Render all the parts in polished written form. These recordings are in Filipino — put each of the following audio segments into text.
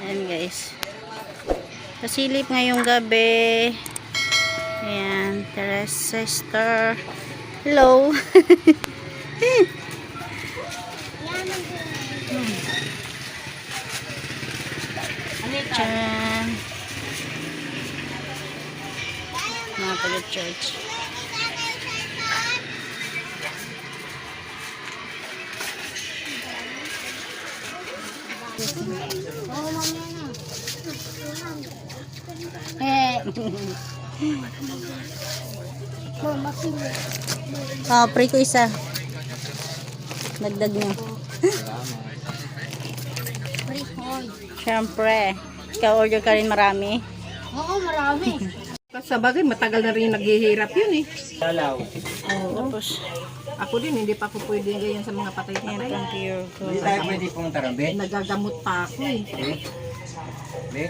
Ayan guys. Pasilip ngayong gabi. Ayan. Teresa Sister. Hello. Diyan. Mga taga-church. Pray ko isa. Dagdag nyo. Siyempre. Ikaw order ka rin marami. Oo, marami. Sa bagay, matagal na rin naghihirap yun eh. Dalaw. Tapos, Ako din, hindi pa ako pwede ganyan sa mga yan patay-patay. pang pure Hindi gold. tayo pwede pumunta rin, be? Nagagamot pa ako eh. Be?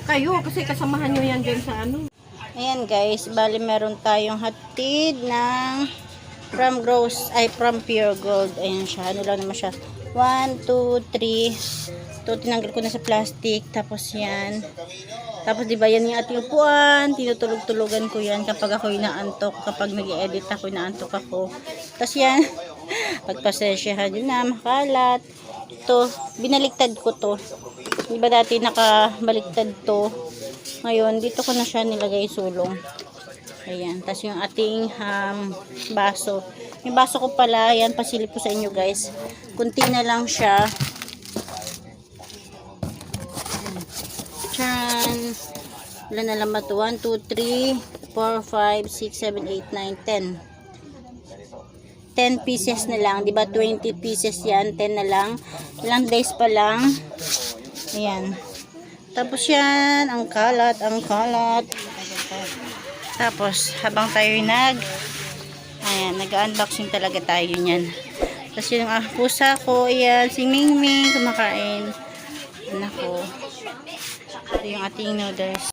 Kayo, kasi kasamahan nyo yan dyan sa ano. Ayan guys, bali meron tayong hatid ng from Pure Gold. Ayan siya, ano lang naman siya. 1, 2, 3. Ito, tinanggal ko na sa plastic. Tapos yan. Tapos diba yan yung ating upuan. Tinutulog-tulogan ko yan kapag ako inaantok. Kapag nag-edit ako, inaantok ako. Tapos yan, pagpasensyahan yun na, makalat. Ito, binaliktad ko to. Diba dati nakabaliktad to. Ngayon, dito ko na siya nilagay sulong. Ayan. Tapos yung ating baso. Yung baso ko pala, yan, pasilip ko sa inyo guys. Kunti na lang siya. Tcharan! Wala na lang ba ito? 1, 2, 3, 4, 5, 6, 7, 8, 9, 10. 10 pieces na lang. Diba 20 pieces yan? 10 na lang. Ilang days pa lang. Ayan. Tapos yan, ang kalat, ang kalat. Tapos, habang tayo nag-unboxing talaga tayo niyan. Tapos yung pusa ko, ayan, si Mingming, kumakain. Anak ko. Ito yung ating noodles.